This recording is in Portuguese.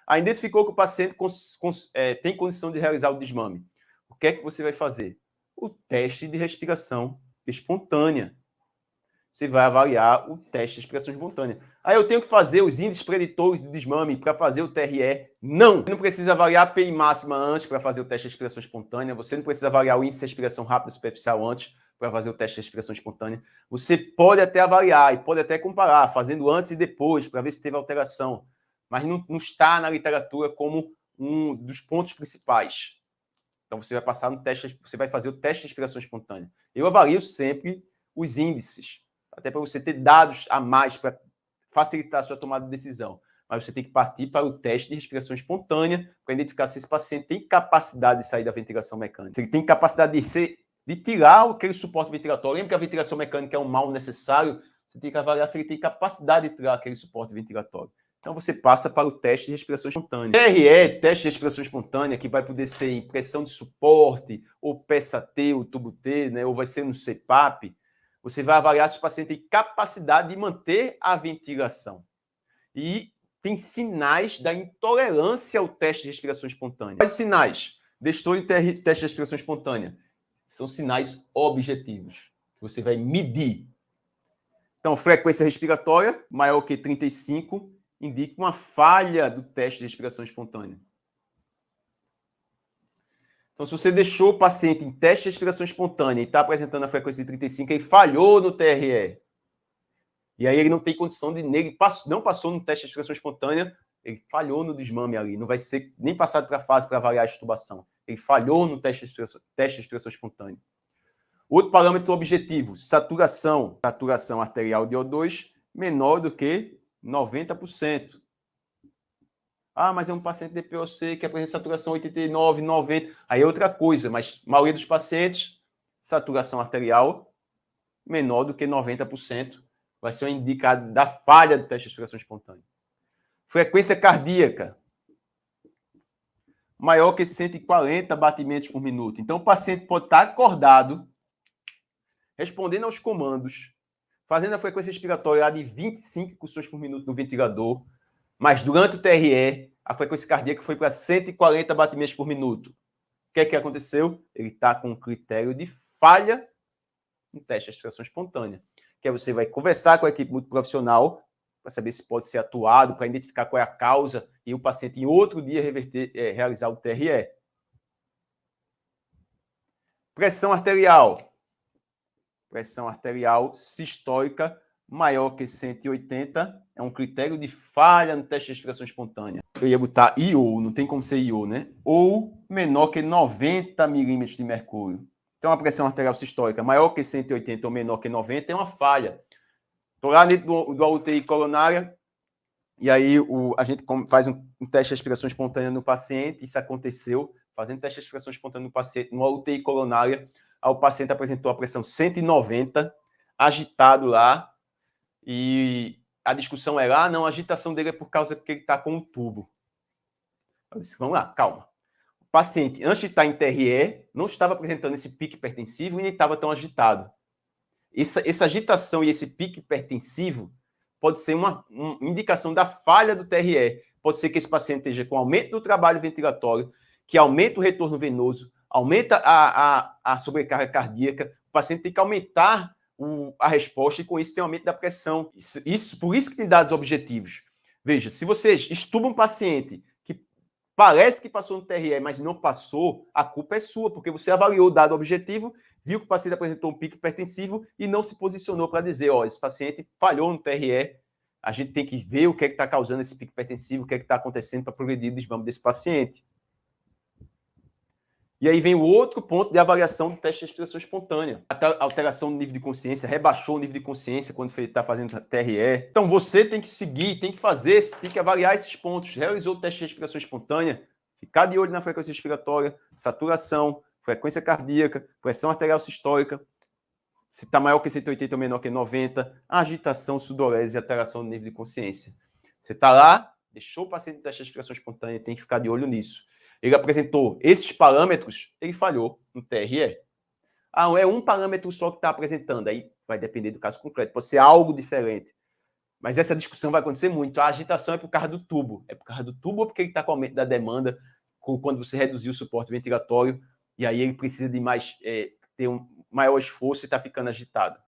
Aí identificou que o paciente tem condição de realizar o desmame. O que é que você vai fazer? O teste de respiração espontânea. Você vai avaliar o teste de respiração espontânea. Aí eu tenho que fazer os índices preditores de desmame para fazer o TRE? Não! Você não precisa avaliar a PI máxima antes para fazer o teste de respiração espontânea. Você não precisa avaliar o índice de respiração rápida superficial antes para fazer o teste de respiração espontânea. Você pode até avaliar e pode até comparar, fazendo antes e depois, para ver se teve alteração. Mas não está na literatura como um dos pontos principais. Então, você vai passar no teste, você vai fazer o teste de respiração espontânea. Eu avalio sempre os índices, até para você ter dados a mais para facilitar a sua tomada de decisão. Mas você tem que partir para o teste de respiração espontânea para identificar se esse paciente tem capacidade de sair da ventilação mecânica. Se ele tem capacidade de tirar aquele suporte ventilatório. Lembra que a ventilação mecânica é um mal necessário? Você tem que avaliar se ele tem capacidade de tirar aquele suporte ventilatório. Então, você passa para o teste de respiração espontânea. TRE, teste de respiração espontânea, que vai poder ser em pressão de suporte, ou peça-T, ou tubo T, né, ou vai ser no CPAP. Você vai avaliar se o paciente tem capacidade de manter a ventilação. E tem sinais da intolerância ao teste de respiração espontânea. Quais sinais? Destou em teste de respiração espontânea. São sinais objetivos, que você vai medir. Então, frequência respiratória maior que 35 indica uma falha do teste de respiração espontânea. Então, se você deixou o paciente em teste de respiração espontânea e está apresentando a frequência de 35, ele falhou no TRE. E aí ele não tem condição de... não passou no teste de respiração espontânea, ele falhou no desmame ali. Não vai ser nem passado para a fase para avaliar a extubação. Ele falhou no teste de respiração espontânea. Outro parâmetro objetivo, saturação. Saturação arterial de O2 menor do que 90%. Ah, mas é um paciente de POC que apresenta saturação 89, 90. Aí é outra coisa, mas a maioria dos pacientes, saturação arterial menor do que 90%. Vai ser um indicador da falha do teste de respiração espontânea. Frequência cardíaca maior que 140 batimentos por minuto. Então, o paciente pode estar acordado, respondendo aos comandos, fazendo a frequência respiratória de 25 incursões por minuto no ventilador, mas durante o TRE, a frequência cardíaca foi para 140 batimentos por minuto. O que é que aconteceu? Ele está com um critério de falha no teste de respiração espontânea. Que aí você vai conversar com a equipe multiprofissional para saber se pode ser atuado, para identificar qual é a causa e o paciente em outro dia realizar o TRE. Pressão arterial. Pressão arterial sistólica maior que 180 é um critério de falha no teste de respiração espontânea. Eu ia botar IO, não tem como ser IO, né? Ou menor que 90 milímetros de mercúrio. Então, a pressão arterial sistólica maior que 180 ou menor que 90 é uma falha. Estou lá dentro do UTI coronária e aí a gente faz um teste de respiração espontânea no paciente. Isso aconteceu, fazendo teste de respiração espontânea no paciente, no UTI coronária. Aí o paciente apresentou a pressão 190, agitado lá. E a discussão é lá, não, a agitação dele é por causa que ele está com um tubo. Eu disse, vamos lá, calma. O paciente, antes de estar em TRE, não estava apresentando esse pique hipertensivo e nem estava tão agitado. Essa agitação e esse pique hipertensivo pode ser uma indicação da falha do TRE. Pode ser que esse paciente esteja com aumento do trabalho ventilatório, que aumenta o retorno venoso, aumenta a sobrecarga cardíaca. O paciente tem que aumentar a resposta e com isso tem aumento da pressão. Por isso que tem dados objetivos. Veja, se você estuda um paciente que parece que passou no TRE, mas não passou, a culpa é sua, porque você avaliou o dado objetivo, viu que o paciente apresentou um pico hipertensivo e não se posicionou para dizer, ó, esse paciente falhou no TRE, a gente tem que ver o que é que está causando esse pico hipertensivo, o que é que está acontecendo para progredir o desmame desse paciente. E aí vem o outro ponto de avaliação do teste de respiração espontânea. A alteração do nível de consciência, rebaixou o nível de consciência quando ele está fazendo TRE. Então você tem que seguir, tem que fazer, tem que avaliar esses pontos. Realizou o teste de respiração espontânea, ficar de olho na frequência respiratória, saturação, frequência cardíaca, pressão arterial sistólica, se está maior que 180 ou menor que 90, agitação, sudorese e alteração do nível de consciência. Você está lá, deixou o paciente teste de respiração espontânea, tem que ficar de olho nisso. Ele apresentou esses parâmetros, ele falhou no TRE. Ah, é um parâmetro só que está apresentando, aí vai depender do caso concreto, pode ser algo diferente. Mas essa discussão vai acontecer muito. A agitação é por causa do tubo. É por causa do tubo ou porque ele está com aumento da demanda quando você reduzir o suporte ventilatório e aí ele precisa de mais ter um maior esforço e está ficando agitado.